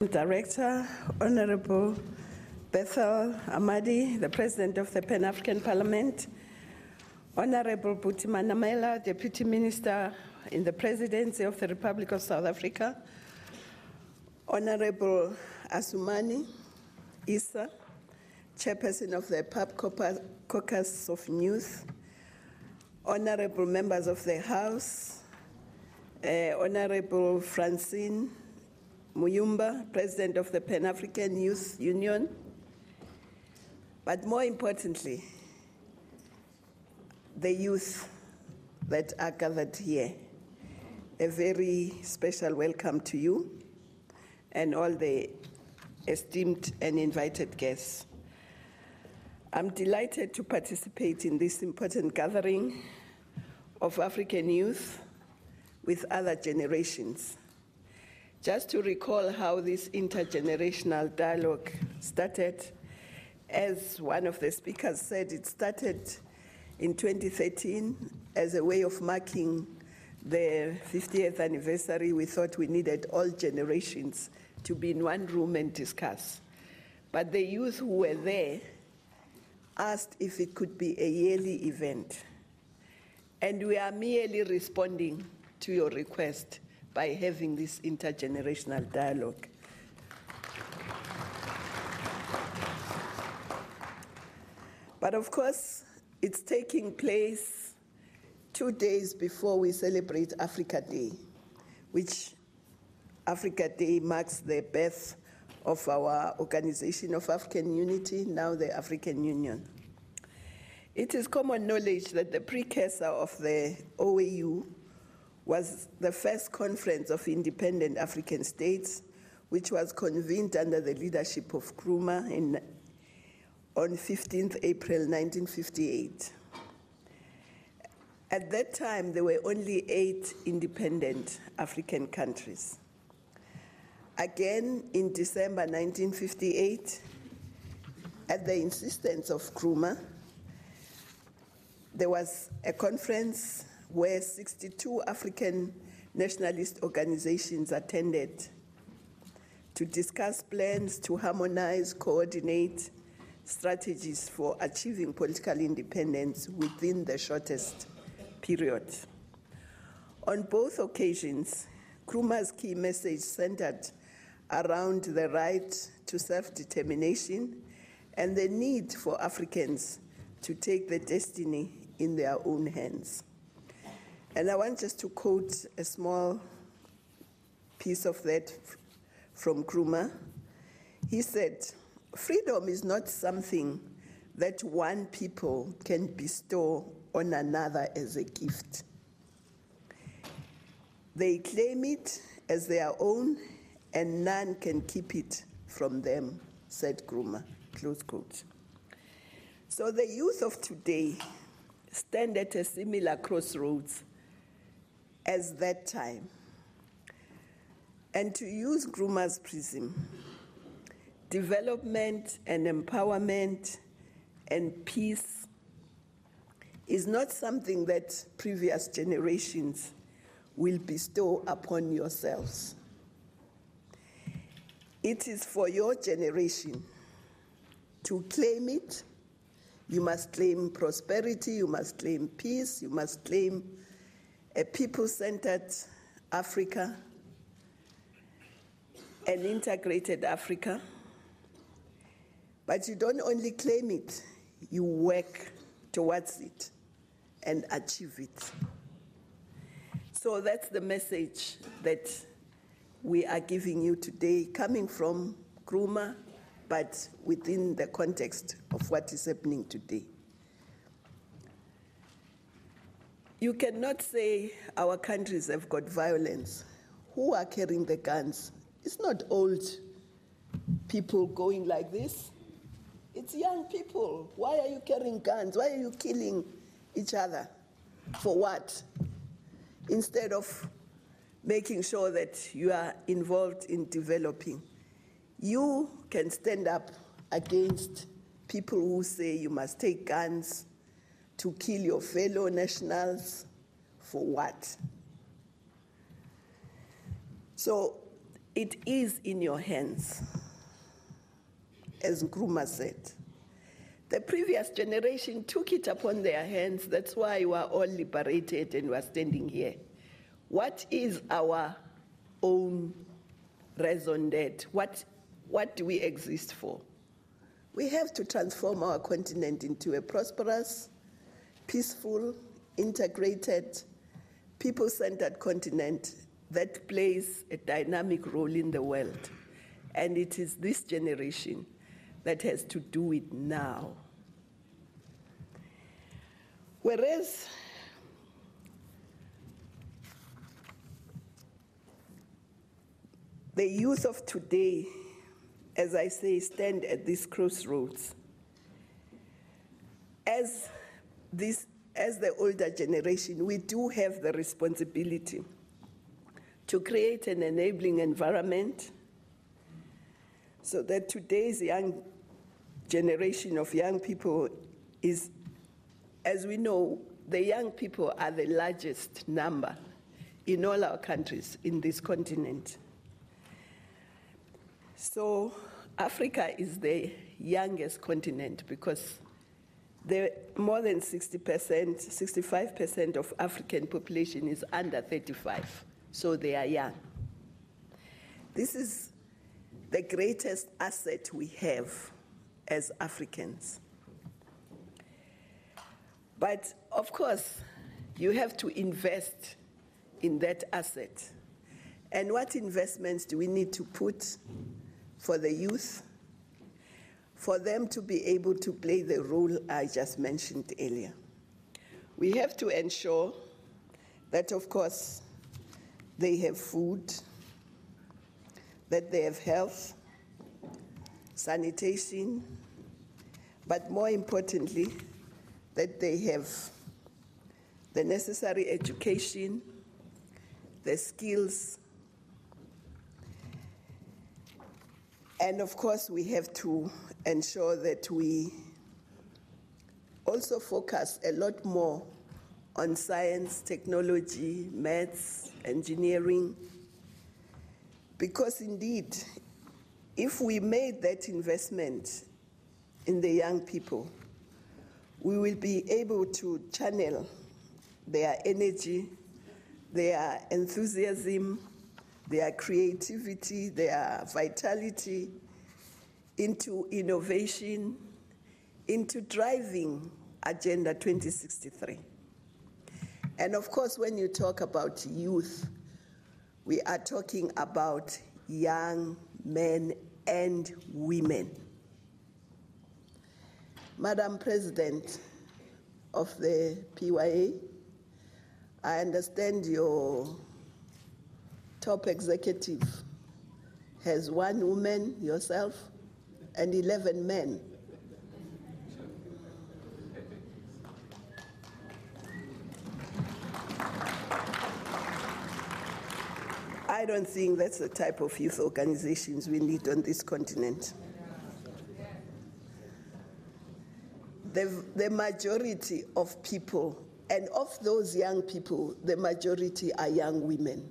Director, Honorable Bethel Amadi, the President of the Pan-African Parliament, Honorable Buti Manamela, Deputy Minister in the Presidency of the Republic of South Africa, Honorable Asumani Issa, Chairperson of the PAP Caucus of Youth, Honorable Members of the House, Honorable Francine Muyumba, President of the Pan-African Youth Union, but more importantly, the youth that are gathered here. A very special welcome to you and all the esteemed and invited guests. I'm delighted to participate in this important gathering of African youth with other generations. Just to recall how this intergenerational dialogue started, as one of the speakers said, it started in 2013 as a way of marking the 50th anniversary. We thought we needed all generations to be in one room and discuss. But the youth who were there asked if it could be a yearly event. And we are merely responding to your request by having this intergenerational dialogue. But of course, it's taking place 2 days before we celebrate Africa Day, which Africa Day marks the birth of our Organization of African Unity, now the African Union. It is common knowledge that the precursor of the OAU was the first conference of independent African states, which was convened under the leadership of Nkrumah on 15th April 1958. At that time, there were only 8 independent African countries. Again, in December 1958, at the insistence of Nkrumah, there was a conference where 62 African nationalist organizations attended to discuss plans to harmonize, coordinate strategies for achieving political independence within the shortest period. On both occasions, Nkrumah's key message centered around the right to self-determination and the need for Africans to take their destiny in their own hands. And I want just to quote a small piece of that from Nkrumah. He said, "Freedom is not something that one people can bestow on another as a gift. They claim it as their own and none can keep it from them," said Nkrumah, close quote. So the youth of today stand at a similar crossroads as that time. And to use Nkrumah's prism, development and empowerment and peace is not something that previous generations will bestow upon yourselves. It is for your generation to claim it. You must claim prosperity, you must claim peace, you must claim a people-centered Africa, an integrated Africa. But you don't only claim it, you work towards it and achieve it. So that's the message that we are giving you today, coming from Nkrumah, but within the context of what is happening today. You cannot say our countries have got violence. Who are carrying the guns? It's not old people going like this. It's young people. Why are you carrying guns? Why are you killing each other? For what? Instead of making sure that you are involved in developing. You can stand up against people who say you must take guns to kill your fellow nationals. For what? So it is in your hands, as Nkrumah said. The previous generation took it upon their hands. That's why we are all liberated and we are standing here. What is our own raison d'etre? What do we exist for? We have to transform our continent into a prosperous, peaceful, integrated, people-centered continent that plays a dynamic role in the world. And it is this generation that has to do it now. Whereas the youth of today, as I say, stand at this crossroads. As the older generation, we do have the responsibility to create an enabling environment so that today's young generation of young people is, as we know, the young people are the largest number in all our countries in this continent. So Africa is the youngest continent because more than 60%, 65% of African population is under 35, so they are young. This is the greatest asset we have as Africans. But of course, you have to invest in that asset. And what investments do we need to put for the youth, for them to be able to play the role I just mentioned earlier? We have to ensure that, of course, they have food, that they have health, sanitation, but more importantly, that they have the necessary education, the skills, and of course we have to ensure that we also focus a lot more on science, technology, maths, engineering, because indeed, if we made that investment in the young people, we will be able to channel their energy, their enthusiasm, their creativity, their vitality into innovation, into driving Agenda 2063. And of course, when you talk about youth, we are talking about young men and women. Madam President of the PYA, I understand your top executive has 1 woman, yourself, and 11 men. I don't think that's the type of youth organizations we need on this continent. The majority of people, and of those young people, the majority are young women.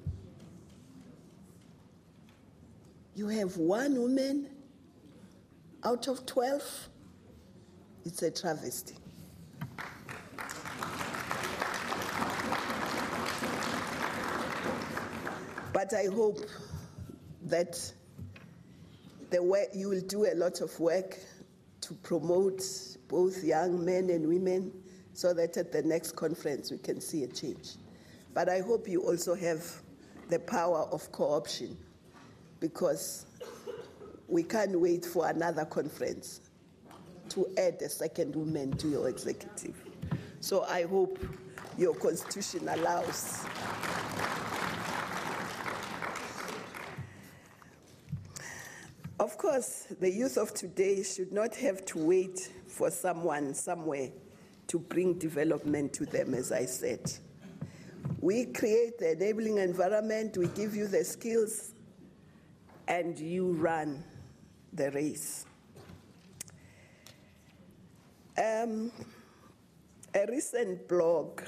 You have 1 woman out of 12, it's a travesty. But I hope that you will do a lot of work to promote both young men and women so that at the next conference we can see a change. But I hope you also have the power of co-option, because we can't wait for another conference to add a second woman to your executive. So I hope your constitution allows. Of course, the youth of today should not have to wait for someone somewhere to bring development to them, as I said. We create the enabling environment, we give you the skills, and you run the race. A recent blog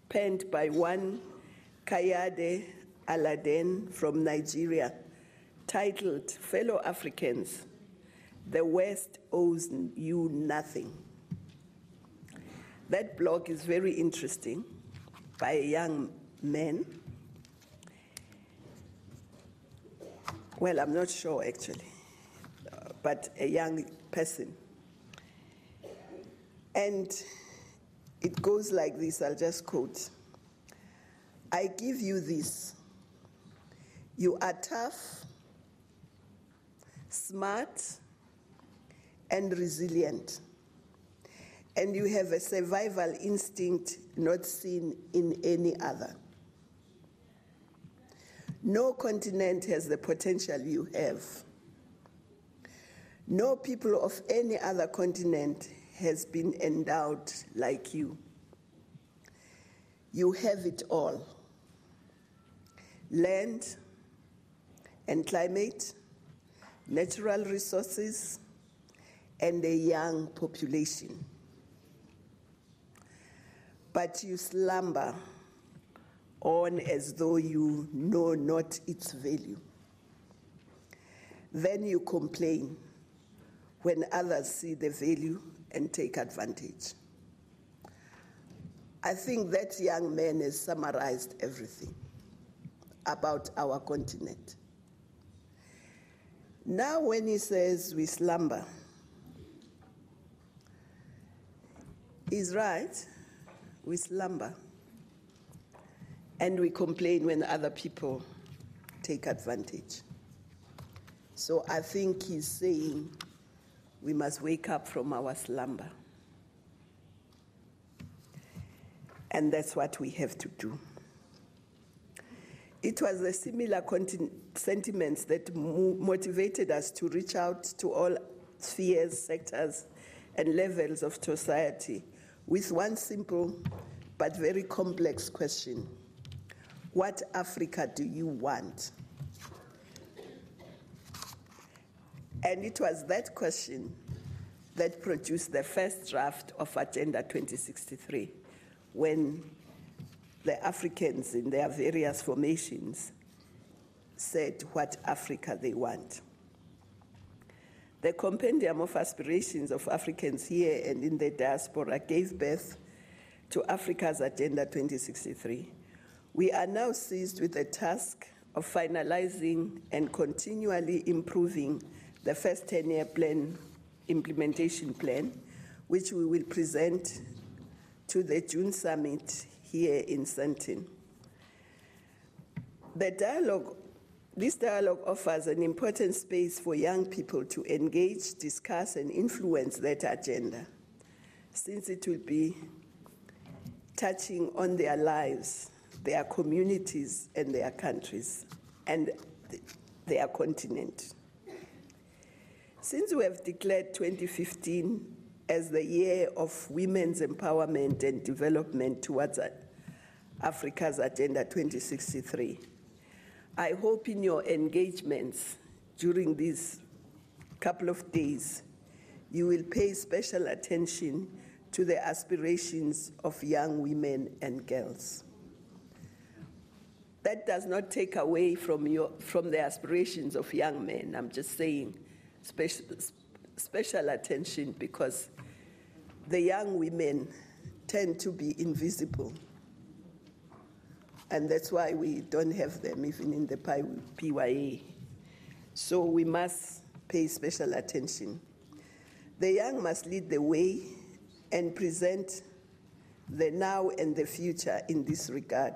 penned by one Kayode Aladen from Nigeria titled, Fellow Africans, the West Owes You Nothing. That blog is very interesting, by a young man. Well, I'm not sure actually, but a young person. And it goes like this, I'll just quote. I give you this. You are tough, smart, and resilient. And you have a survival instinct not seen in any other. No continent has the potential you have. No people of any other continent has been endowed like you. You have it all. Land and climate, natural resources, and a young population. But you slumber on as though you know not its value. Then you complain when others see the value and take advantage. I think that young man has summarized everything about our continent. Now when he says we slumber, he's right, we slumber. And we complain when other people take advantage. So I think he's saying we must wake up from our slumber. And that's what we have to do. It was the similar sentiments that motivated us to reach out to all spheres, sectors, and levels of society with one simple but very complex question. What Africa do you want? And it was that question that produced the first draft of Agenda 2063, when the Africans in their various formations said what Africa they want. The compendium of aspirations of Africans here and in the diaspora gave birth to Africa's Agenda 2063. We are now seized with the task of finalizing and continually improving the first 10-year plan, implementation plan, which we will present to the June summit here in Sandton. This dialogue offers an important space for young people to engage, discuss, and influence that agenda, since it will be touching on their lives, their communities, and their countries, and their continent. Since we have declared 2015 as the year of women's empowerment and development towards Africa's Agenda 2063, I hope in your engagements during these couple of days, you will pay special attention to the aspirations of young women and girls. That does not take away from the aspirations of young men. I'm just saying special attention, because the young women tend to be invisible. And that's why we don't have them even in the PYA. So we must pay special attention. The young must lead the way and present the now and the future in this regard,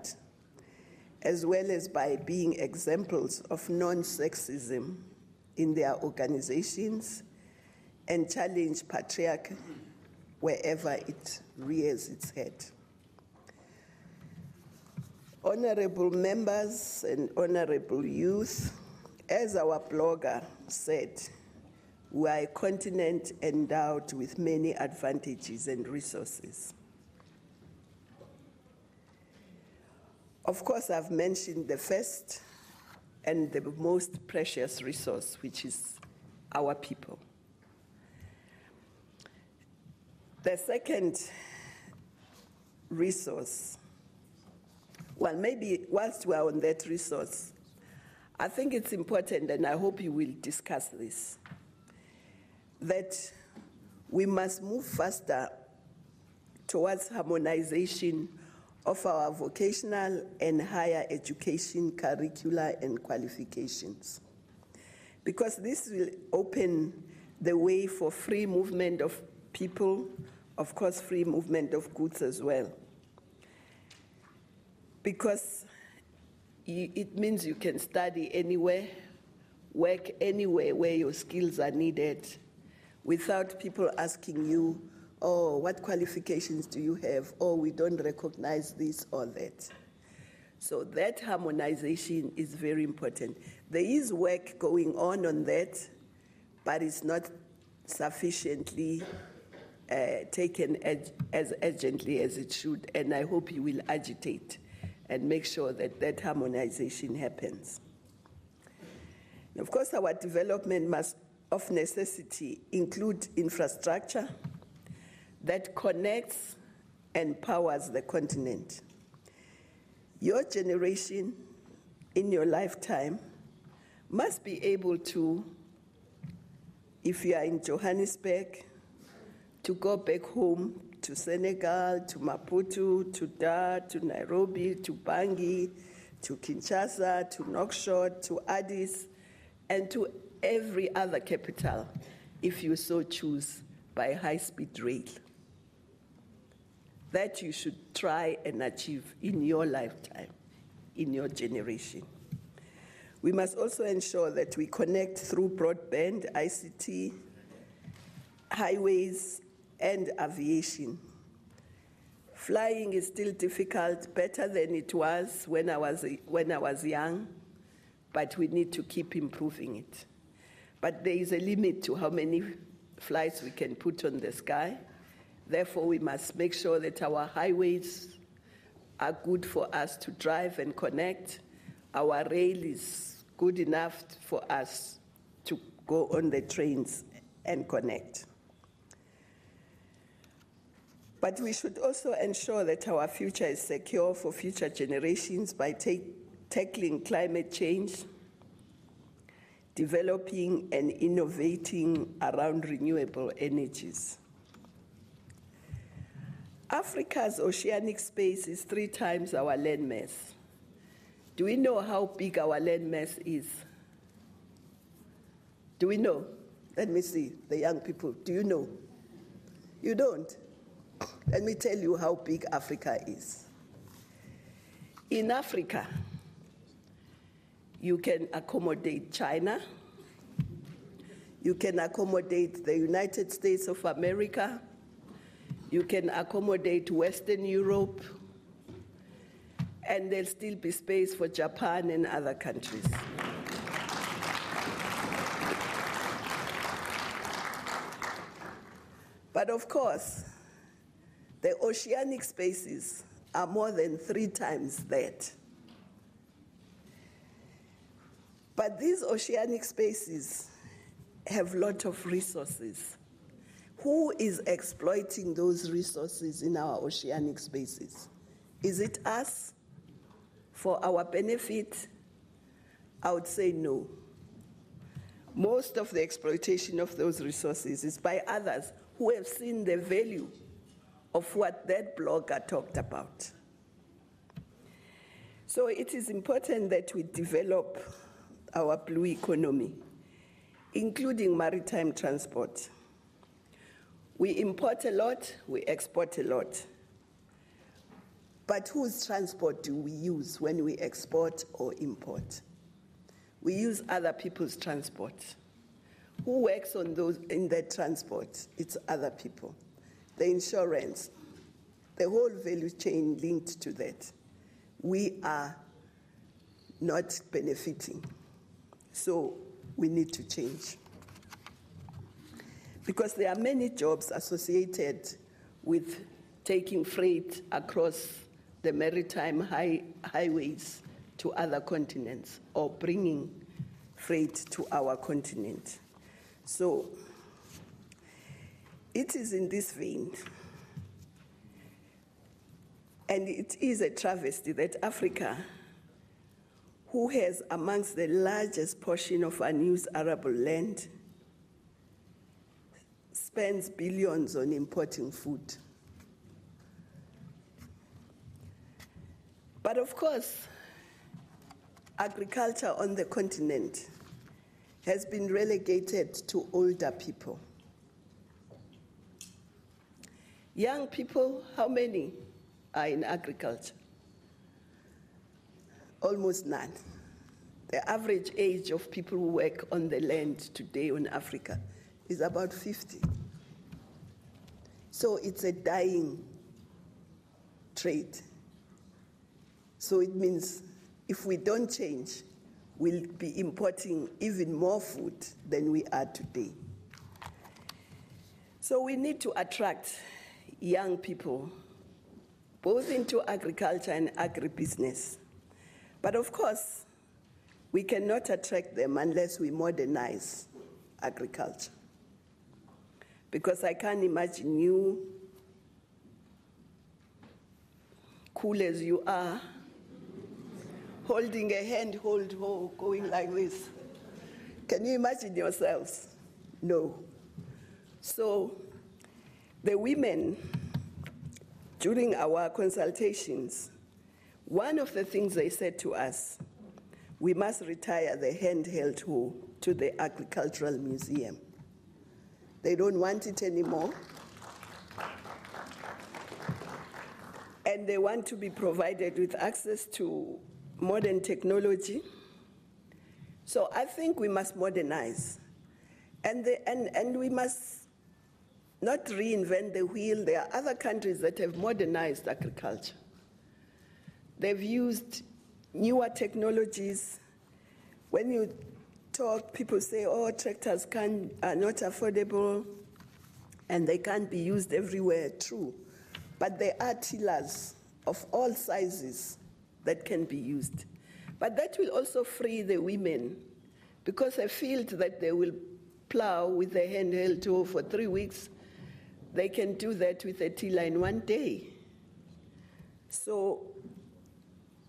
as well as by being examples of non-sexism in their organizations and challenge patriarchy wherever it rears its head. Honorable members and honorable youth, as our blogger said, we are a continent endowed with many advantages and resources. Of course, I've mentioned the first and the most precious resource, which is our people. The second resource, well, maybe whilst we are on that resource, I think it's important, and I hope you will discuss this, that we must move faster towards harmonization of our vocational and higher education curricula and qualifications, because this will open the way for free movement of people, of course, free movement of goods as well. Because it means you can study anywhere, work anywhere where your skills are needed, without people asking you, oh, what qualifications do you have? Oh, we don't recognize this or that. So that harmonization is very important. There is work going on that, but it's not sufficiently taken as urgently as it should, and I hope you will agitate and make sure that that harmonization happens. And of course, our development must, of necessity, include infrastructure that connects and powers the continent. Your generation, in your lifetime, must be able to, if you are in Johannesburg, to go back home to Senegal, to Maputo, to Dar, to Nairobi, to Bangui, to Kinshasa, to Nouakchott, to Addis, and to every other capital, if you so choose, by high-speed rail. That you should try and achieve in your lifetime, in your generation. We must also ensure that we connect through broadband, ICT, highways, and aviation. Flying is still difficult, better than it was when I was young, but we need to keep improving it. But there is a limit to how many flights we can put on the sky. Therefore, we must make sure that our highways are good for us to drive and connect. Our rail is good enough for us to go on the trains and connect. But we should also ensure that our future is secure for future generations by tackling climate change, developing and innovating around renewable energies. Africa's oceanic space is 3 times our landmass. Do we know how big our landmass is? Do we know? Let me see, the young people, do you know? You don't? Let me tell you how big Africa is. In Africa, you can accommodate China, you can accommodate the United States of America, you can accommodate Western Europe, and there'll still be space for Japan and other countries. But of course, the oceanic spaces are more than 3 times that. But these oceanic spaces have a lot of resources. Who is exploiting those resources in our oceanic spaces? Is it us for our benefit? I would say no. Most of the exploitation of those resources is by others who have seen the value of what that blogger talked about. So it is important that we develop our blue economy, including maritime transport. We import a lot, we export a lot. But whose transport do we use when we export or import? We use other people's transport. Who works on those in that transport? It's other people. The insurance, the whole value chain linked to that. We are not benefiting. So we need to change. Because there are many jobs associated with taking freight across the maritime highways to other continents or bringing freight to our continent. So it is in this vein, and it is a travesty that Africa, who has amongst the largest portion of unused arable land, spends billions on importing food. But of course, agriculture on the continent has been relegated to older people. Young people, how many are in agriculture? Almost none. The average age of people who work on the land today in Africa is about 50. So it's a dying trade. So it means if we don't change, we'll be importing even more food than we are today. So we need to attract young people, both into agriculture and agribusiness. But of course, we cannot attract them unless we modernize agriculture. Because I can't imagine you, cool as you are, holding a handhold hoe going like this. Can you imagine yourselves? No. So the women, during our consultations, one of the things they said to us, we must retire the handheld hoe to the Agricultural Museum. They don't want it anymore. And they want to be provided with access to modern technology. So I think we must modernize. And we must not reinvent the wheel. There are other countries that have modernized agriculture. They've used newer technologies. When you talk, people say, oh, tractors are not affordable and they can't be used everywhere. True. But there are tillers of all sizes that can be used. But that will also free the women, because a field that they will plow with a handheld hoe for 3 weeks, they can do that with a tiller in 1 day. So,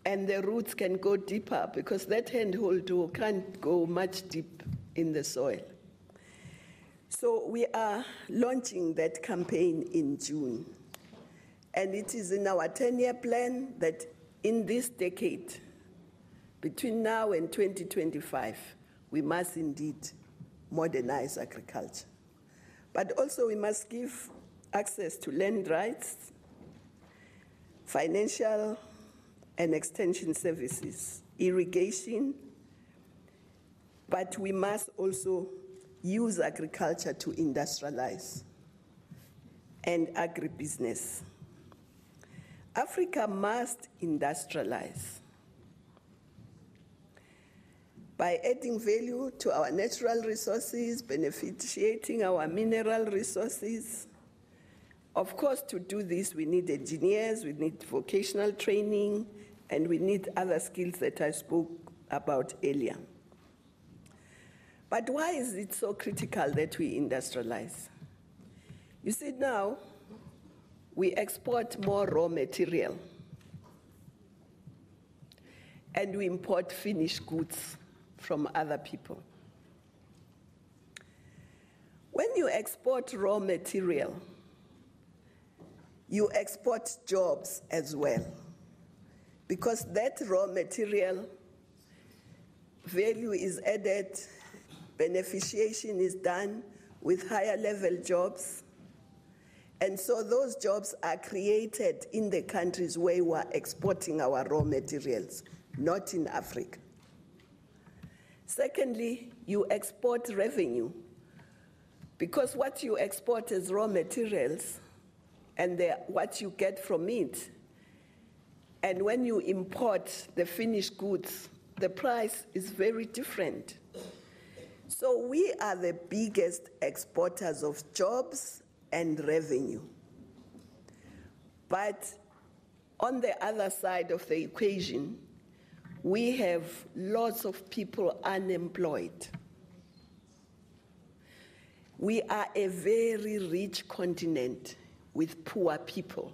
and the roots can go deeper, because that handheld hoe can't go much deep in the soil. So we are launching that campaign in June. And it is in our 10-year plan that in this decade, between now and 2025, we must indeed modernize agriculture. But also we must give access to land rights, financial and extension services, irrigation, but we must also use agriculture to industrialize and agribusiness. Africa must industrialize by adding value to our natural resources, beneficiating our mineral resources. Of course, to do this, we need engineers, we need vocational training, and we need other skills that I spoke about earlier. But why is it so critical that we industrialize? You see, now, we export more raw material, and we import finished goods from other people. When you export raw material, you export jobs as well, because that raw material value is added, beneficiation is done with higher level jobs. And so those jobs are created in the countries where we are exporting our raw materials, not in Africa. Secondly, you export revenue, because what you export as raw materials and what you get from it, and when you import the finished goods, the price is very different. So we are the biggest exporters of jobs and revenue. But on the other side of the equation, we have lots of people unemployed. We are a very rich continent with poor people.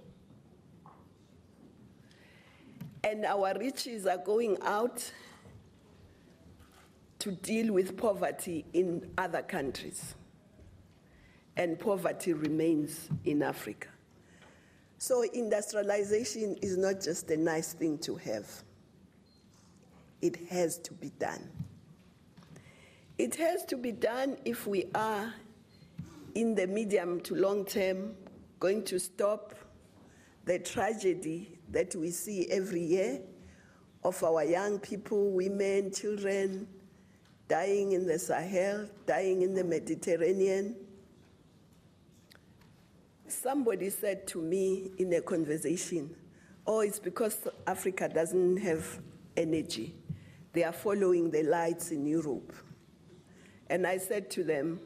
And our riches are going out to deal with poverty in other countries. And poverty remains in Africa. So industrialization is not just a nice thing to have. It has to be done. It has to be done if we are, in the medium to long term, going to stop the tragedy that we see every year of our young people, women, children, dying in the Sahel, dying in the Mediterranean. Somebody said to me in a conversation, oh, it's because Africa doesn't have energy. They are following the lights in Europe. And I said to them,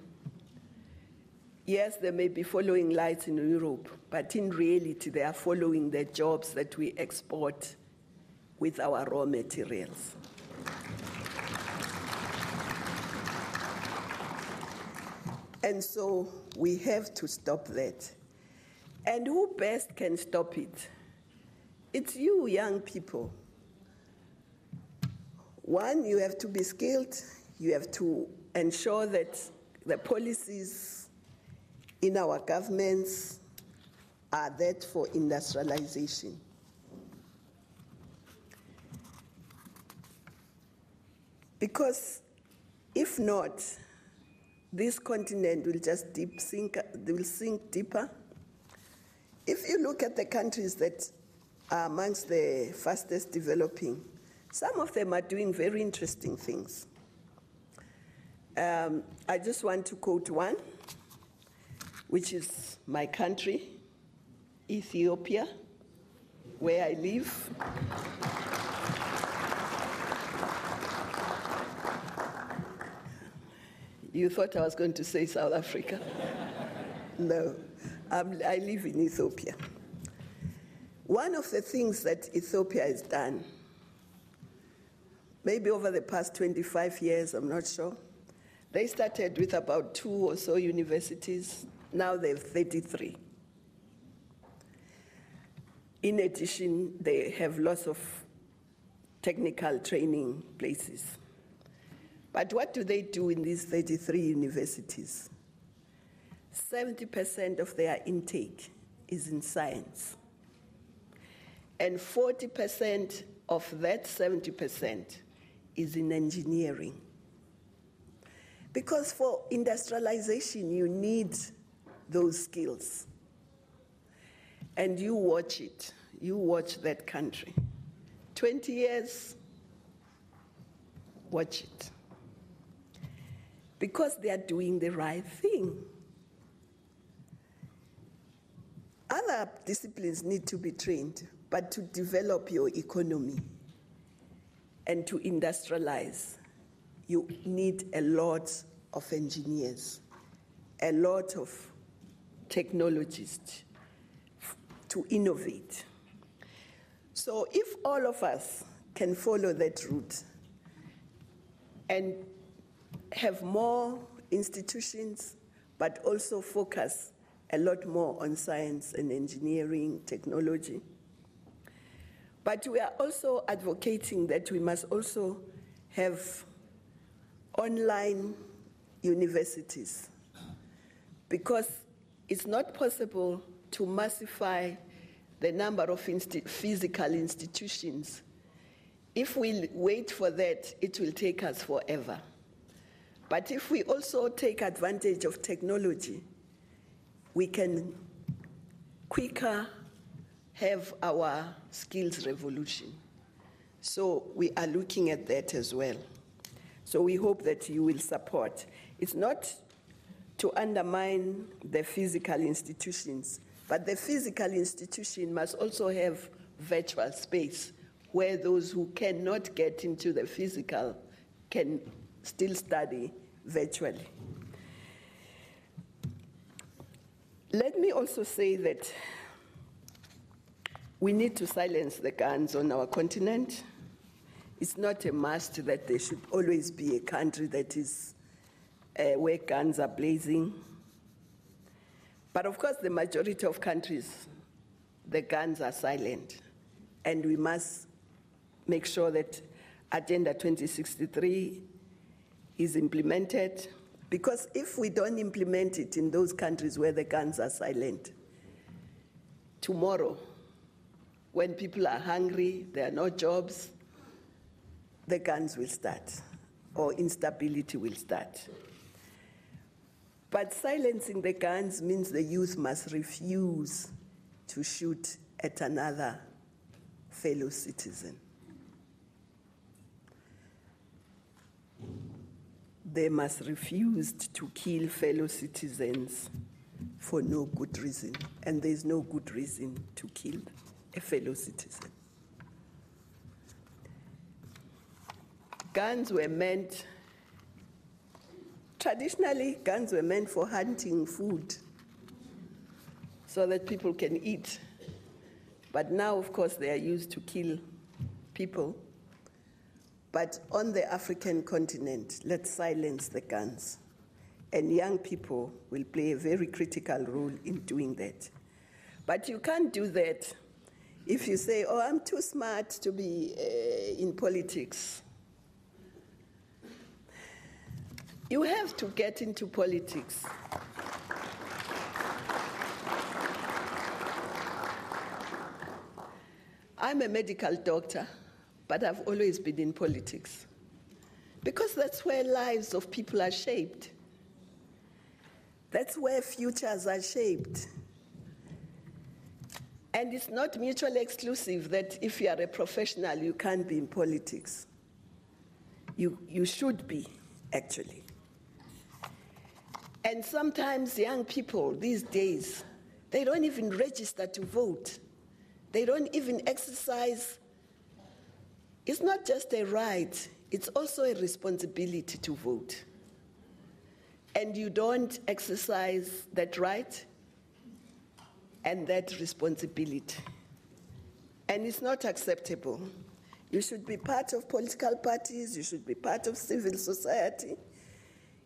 yes, they may be following lights in Europe, but in reality, they are following the jobs that we export with our raw materials. And so we have to stop that. And who best can stop it? It's you, young people. One, you have to be skilled. You have to ensure that the policies in our governments are that for industrialization. Because if not, this continent will just sink deeper. If you look at the countries that are amongst the fastest developing, some of them are doing very interesting things. I just want to quote one, which is my country, Ethiopia, where I live. You thought I was going to say South Africa? No, I live in Ethiopia. One of the things that Ethiopia has done, maybe over the past 25 years, I'm not sure, they started with about 2 or so universities. Now they have 33. In addition, they have lots of technical training places. But what do they do in these 33 universities? 70% of their intake is in science. And 40% of that 70% is in engineering. Because for industrialization, you need those skills. And you watch it. You watch that country. 20 years, watch it. Because they are doing the right thing. Other disciplines need to be trained, but to develop your economy and to industrialize, you need a lot of engineers, a lot of technologists to innovate. So if all of us can follow that route and have more institutions, but also focus a lot more on science and engineering, technology. But we are also advocating that we must also have online universities, because it's not possible to massify the number of physical institutions. If we wait for that, it will take us forever. But if we also take advantage of technology, we can quicker have our skills revolution. So we are looking at that as well. So we hope that you will support. It's not to undermine the physical institutions, but the physical institution must also have virtual space where those who cannot get into the physical can still study virtually. Let me also say that we need to silence the guns on our continent. It's not a must that there should always be a country that is where guns are blazing. But of course, the majority of countries, the guns are silent. And we must make sure that Agenda 2063 is implemented, because if we don't implement it in those countries where the guns are silent, tomorrow, when people are hungry, there are no jobs, the guns will start, or instability will start. But silencing the guns means the youth must refuse to shoot at another fellow citizen. They must refuse to kill fellow citizens for no good reason, and there's no good reason to kill a fellow citizen. Guns were meant, traditionally, guns were meant for hunting food so that people can eat. But now, of course, they are used to kill people. But on the African continent, let's silence the guns. And young people will play a very critical role in doing that. But you can't do that if you say, oh, I'm too smart to be in politics. You have to get into politics. I'm a medical doctor, but I've always been in politics, because that's where lives of people are shaped. That's where futures are shaped. And it's not mutually exclusive that if you are a professional, you can't be in politics. You should be, actually. And sometimes young people these days, they don't even register to vote. They don't even exercise. It's not just a right, it's also a responsibility to vote. And you don't exercise that right and that responsibility. And it's not acceptable. You should be part of political parties, you should be part of civil society,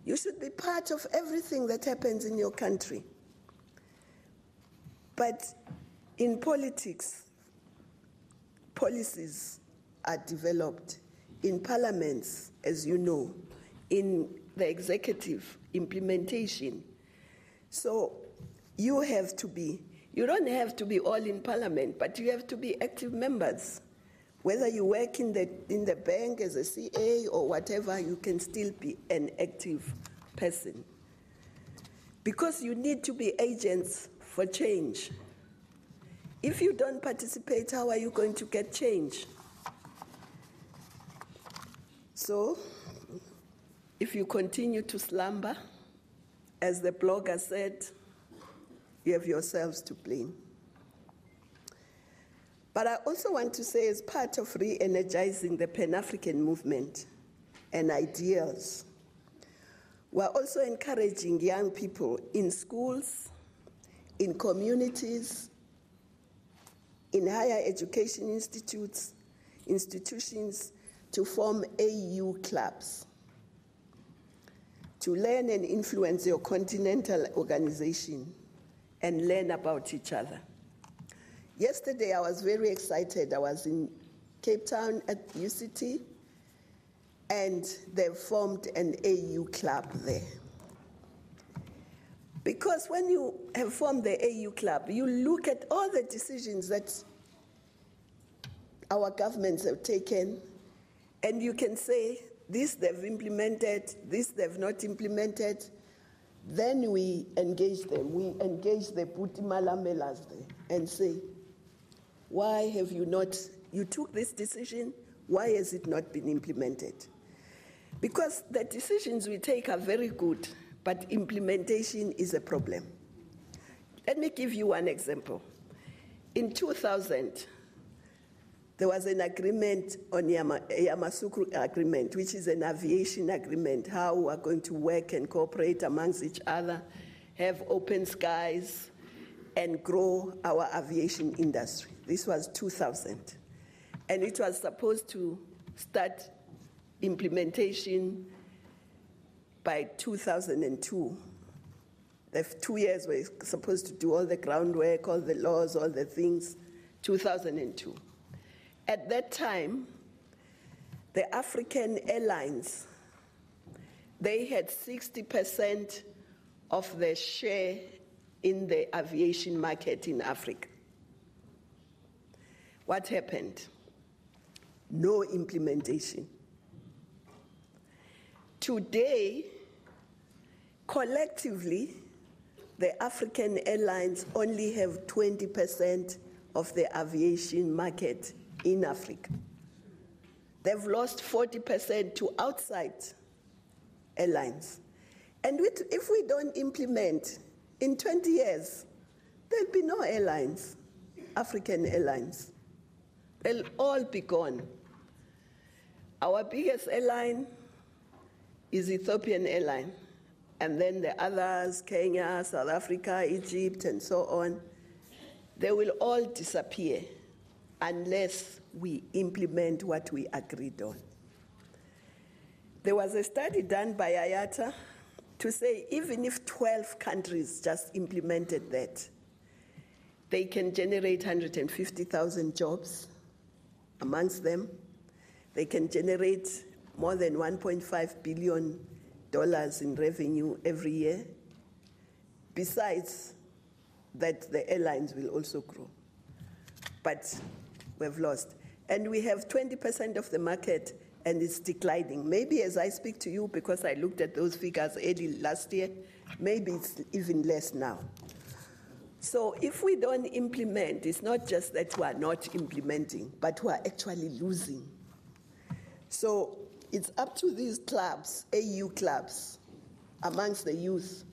you should be part of everything that happens in your country. But in politics, policies are developed. In parliaments, as you know, in the executive, implementation. So you don't have to be all in parliament, but you have to be active members. Whether you work in the bank as a CA or whatever, you can still be an active person. Because you need to be agents for change. If you don't participate, how are you going to get change? So, if you continue to slumber, as the blogger said, you have yourselves to blame. But I also want to say, as part of re-energizing the Pan-African movement and ideals, we're also encouraging young people in schools, in communities, in higher education institutions, to form AU clubs, to learn and influence your continental organization and learn about each other. Yesterday, I was very excited. I was in Cape Town at UCT, and they formed an AU club there. Because when you have formed the AU club, you look at all the decisions that our governments have taken, and you can say, this they've implemented, this they've not implemented. Then we engage them. We engage the Puti Malamelas there and say, why have you took this decision, why has it not been implemented? Because the decisions we take are very good, but implementation is a problem. Let me give you one example. In 2000, there was an agreement on Yamoussoukro Agreement, which is an aviation agreement, how we are going to work and cooperate amongst each other, have open skies, and grow our aviation industry. This was 2000. And it was supposed to start implementation by 2002. The 2 years were supposed to do all the groundwork, all the laws, all the things, 2002. At that time, the African airlines they had 60% of the share in the aviation market in Africa. What happened? No implementation. Today, collectively, the African airlines only have 20% of the aviation market in Africa. They've lost 40% to outside airlines. And if we don't implement, in 20 years, there'll be no airlines, African airlines. They'll all be gone. Our biggest airline is Ethiopian Airline. And then the others, Kenya, South Africa, Egypt, and so on, they will all disappear unless we implement what we agreed on. There was a study done by IATA to say even if 12 countries just implemented that, they can generate 150,000 jobs amongst them. They can generate more than $1.5 billion in revenue every year. Besides that, the airlines will also grow. But we've lost. And we have 20% of the market, and it's declining. Maybe as I speak to you, because I looked at those figures early last year, maybe it's even less now. So if we don't implement, it's not just that we are not implementing, but we are actually losing. So it's up to these clubs, AU clubs, amongst the youth.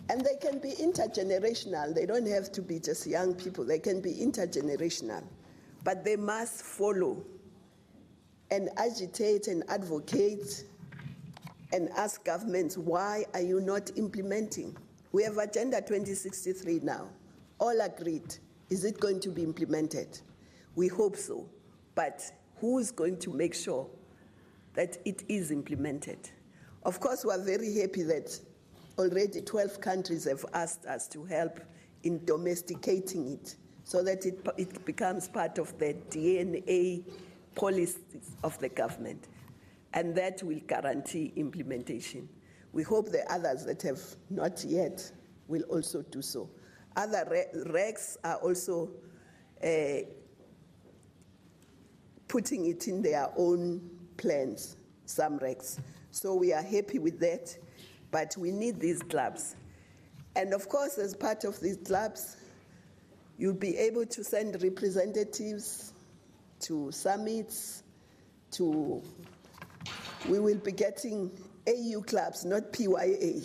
And they can be intergenerational. They don't have to be just young people. They can be intergenerational. But they must follow and agitate and advocate and ask governments, why are you not implementing? We have Agenda 2063 now, all agreed. Is it going to be implemented? We hope so. But who is going to make sure that it is implemented? Of course, we are very happy that already 12 countries have asked us to help in domesticating it so that it becomes part of the DNA policies of the government. And that will guarantee implementation. We hope the others that have not yet will also do so. Other regs are also putting it in their own plans, some regs. So we are happy with that, but we need these clubs. And of course, as part of these clubs, you'll be able to send representatives to summits, we will be getting AU clubs, not PYA,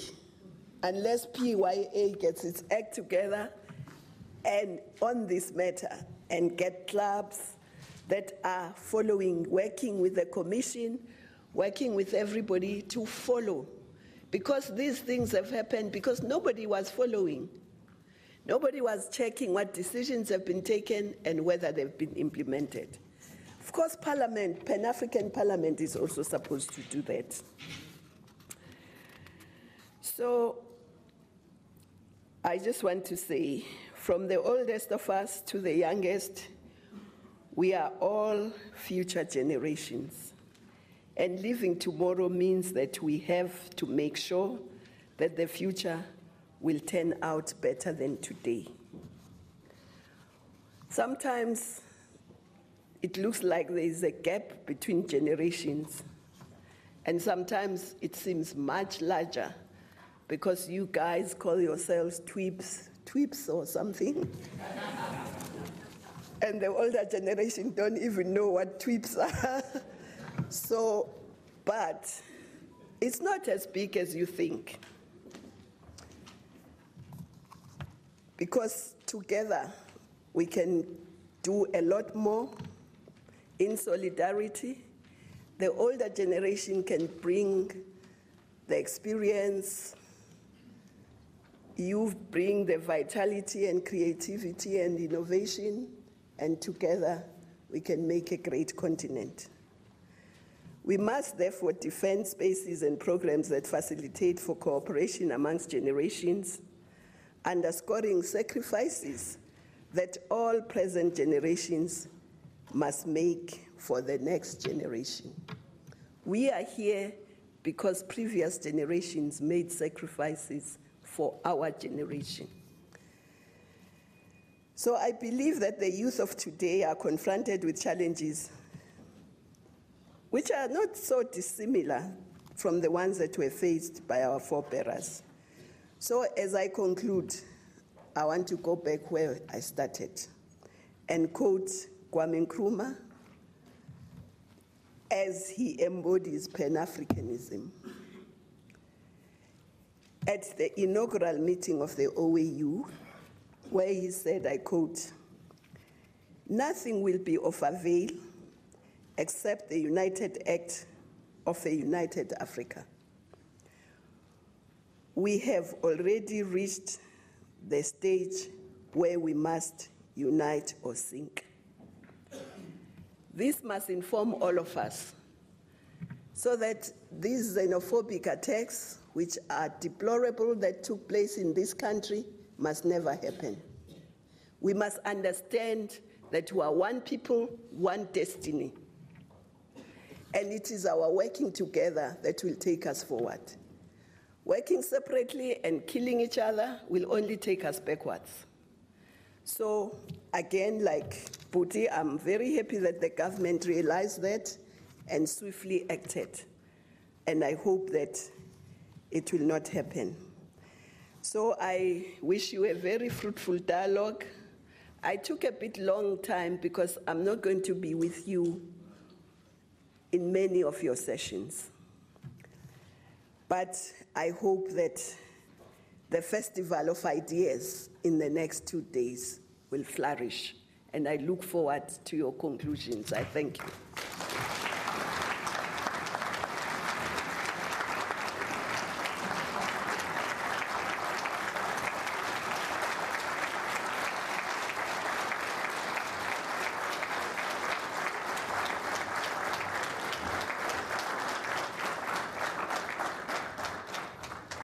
unless PYA gets its act together and on this matter and get clubs that are following, working with the commission, working with everybody to follow. Because these things have happened because nobody was following. Nobody was checking what decisions have been taken and whether they've been implemented. Of course, Parliament, Pan-African Parliament is also supposed to do that. So I just want to say, from the oldest of us to the youngest, we are all future generations. And living tomorrow means that we have to make sure that the future will turn out better than today. Sometimes it looks like there is a gap between generations, and sometimes it seems much larger because you guys call yourselves tweeps or something. And the older generation don't even know what tweeps are. So, but it's not as big as you think. Because together we can do a lot more in solidarity. The older generation can bring the experience, you bring the vitality and creativity and innovation, and together we can make a great continent. We must therefore defend spaces and programs that facilitate for cooperation amongst generations, underscoring sacrifices that all present generations must make for the next generation. We are here because previous generations made sacrifices for our generation. So I believe that the youth of today are confronted with challenges which are not so dissimilar from the ones that were faced by our forebearers. So as I conclude, I want to go back where I started and quote Kwame Nkrumah as he embodies Pan-Africanism. At the inaugural meeting of the OAU, where he said, I quote, "Nothing will be of avail except the united act of a united Africa. We have already reached the stage where we must unite or sink." This must inform all of us so that these xenophobic attacks, which are deplorable that took place in this country, must never happen. We must understand that we are one people, one destiny. And it is our working together that will take us forward. Working separately and killing each other will only take us backwards. So again, like Puti, I'm very happy that the government realized that and swiftly acted. And I hope that it will not happen. So I wish you a very fruitful dialogue. I took a bit long time because I'm not going to be with you in many of your sessions. But I hope that the Festival of Ideas in the next 2 days will flourish. And I look forward to your conclusions. I thank you.